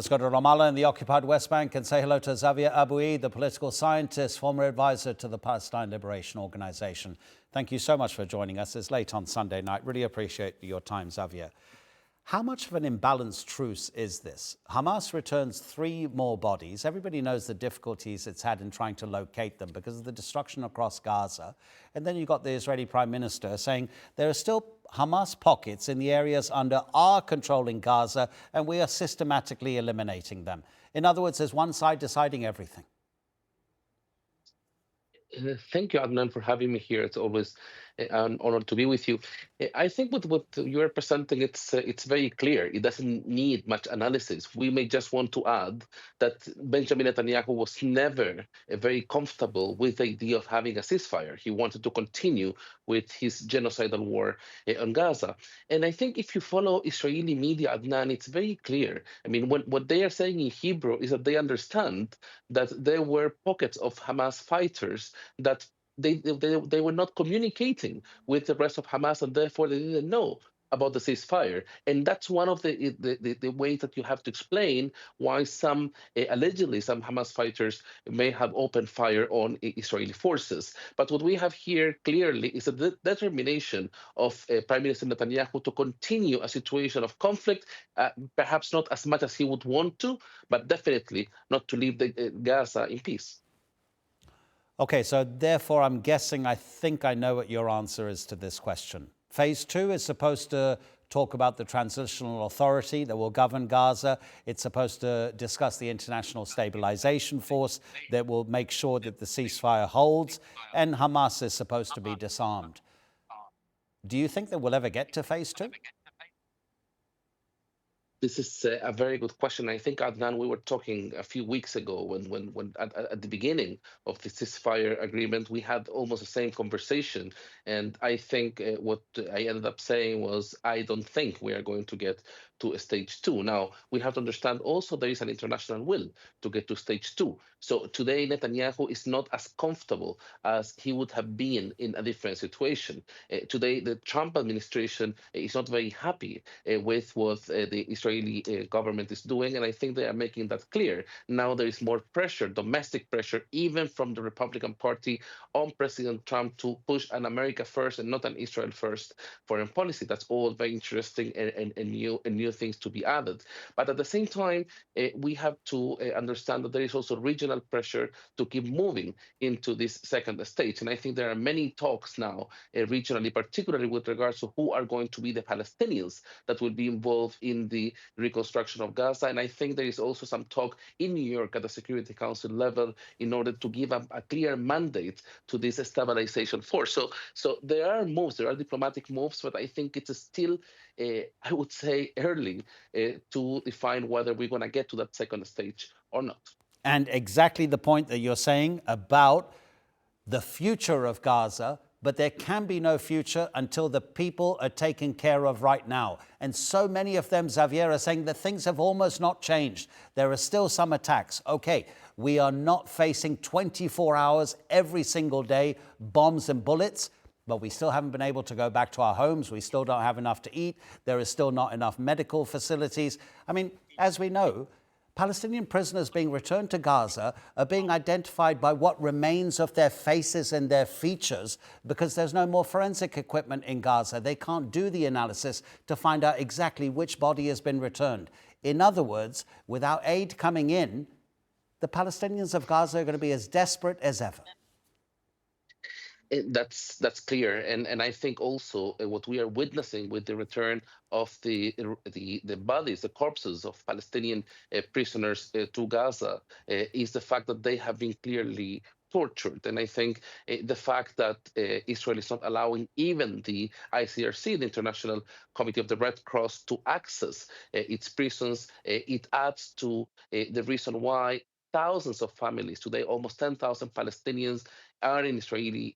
Let's go to Ramallah in the occupied West Bank and say hello to Xavier Abu Eid, the political scientist, former advisor to the Palestine Liberation Organization. Thank you so much for joining us. It's late on Sunday night. Really appreciate your time, Xavier. How much of an imbalanced truce is this? Hamas returns 3 more bodies. Everybody knows the difficulties it's had in trying to locate them because of the destruction across Gaza. And then you've got the Israeli Prime Minister saying there are still Hamas pockets in the areas under our control in Gaza, and we are systematically eliminating them. In other words, there's one side deciding everything. Thank you, Adnan, for having me here. It's always an honor to be with you. I think with what you're presenting, it's very clear. It doesn't need much analysis. We may just want to add that Benjamin Netanyahu was never very comfortable with the idea of having a ceasefire. He wanted to continue with his genocidal war on Gaza. And I think if you follow Israeli media, Adnan, it's very clear. I mean, what they are saying in Hebrew is that they understand that there were pockets of Hamas fighters that they were not communicating with the rest of Hamas, and therefore they didn't know about the ceasefire. And that's one of the ways that you have to explain why some, allegedly, some Hamas fighters may have opened fire on Israeli forces. But what we have here clearly is a determination of Prime Minister Netanyahu to continue a situation of conflict, perhaps not as much as he would want to, but definitely not to leave Gaza in peace. Okay, so therefore I'm guessing, I think I know what your answer is to this question. Phase 2 is supposed to talk about the transitional authority that will govern Gaza. It's supposed to discuss the international stabilization force that will make sure that the ceasefire holds, and Hamas is supposed to be disarmed. Do you think that we'll ever get to phase 2? This is a very good question. I think, Adnan, we were talking a few weeks ago when at the beginning of the ceasefire agreement, we had almost the same conversation. And I think what I ended up saying was, I don't think we are going to get to stage 2. Now, we have to understand also there is an international will to get to stage 2. So today, Netanyahu is not as comfortable as he would have been in a different situation. Today, the Trump administration is not very happy with what the Israeli government is doing, and I think they are making that clear. Now there is more pressure, domestic pressure, even from the Republican Party on President Trump to push an America first and not an Israel first foreign policy. That's all very interesting and new things to be added. But at the same time, we have to understand that there is also regional pressure to keep moving into this second stage. And I think there are many talks now regionally, particularly with regards to who are going to be the Palestinians that will be involved in the reconstruction of Gaza. And I think there is also some talk in New York at the Security Council level in order to give a clear mandate to this stabilization force. So there are moves, there are diplomatic moves, but I think it's still, I would say, early to define whether we're going to get to that second stage or not. And exactly the point that you're saying about the future of Gaza, but there can be no future until the people are taken care of right now. And so many of them, Xavier, are saying that things have almost not changed. There are still some attacks. Okay, we are not facing 24 hours every single day, bombs and bullets, but we still haven't been able to go back to our homes. We still don't have enough to eat. There is still not enough medical facilities. I mean, as we know, Palestinian prisoners being returned to Gaza are being identified by what remains of their faces and their features because there's no more forensic equipment in Gaza. They can't do the analysis to find out exactly which body has been returned. In other words, without aid coming in, the Palestinians of Gaza are going to be as desperate as ever. That's clear, and I think also what we are witnessing with the return of the bodies, the corpses of Palestinian prisoners to Gaza, is the fact that they have been clearly tortured. And I think the fact that Israel is not allowing even the ICRC, the International Committee of the Red Cross, to access its prisons, it adds to the reason why thousands of families, today almost 10,000 Palestinians are in Israeli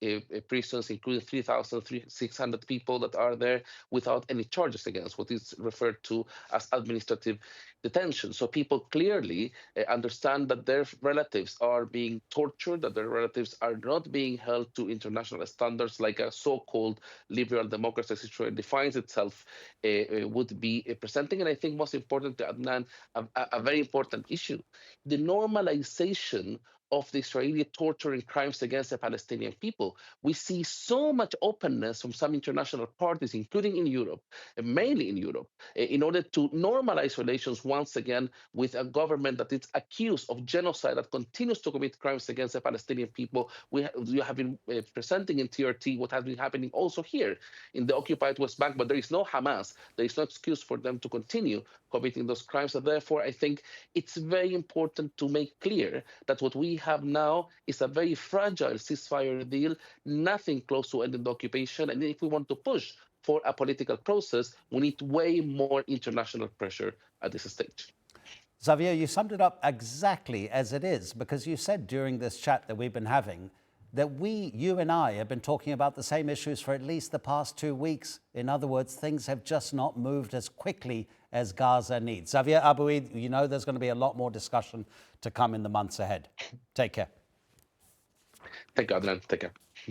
prisons, including 3,600 people that are there without any charges against, what is referred to as administrative detention. So people clearly understand that their relatives are being tortured, that their relatives are not being held to international standards like a so-called liberal democracy as Israel defines itself would be presenting. And I think most important to Adnan, a very important issue, the normalization of the Israeli torture and crimes against the Palestinian people. We see so much openness from some international parties, including in Europe, mainly in Europe, in order to normalize relations once again with a government that is accused of genocide, that continues to commit crimes against the Palestinian people. You have been presenting in TRT what has been happening also here in the occupied West Bank, but there is no Hamas. There is no excuse for them to continue committing those crimes. And therefore, I think it's very important to make clear that what we have now is a very fragile ceasefire deal, nothing close to ending the occupation. And if we want to push for a political process, we need way more international pressure at this stage. Xavier, you summed it up exactly as it is, because you said during this chat that we've been having that you and I, have been talking about the same issues for at least the past 2 weeks. In other words, things have just not moved as quickly as Gaza needs. Xavier Abu Eid, you know there's going to be a lot more discussion to come in the months ahead. Take care. Thank you, Adnan. Take care.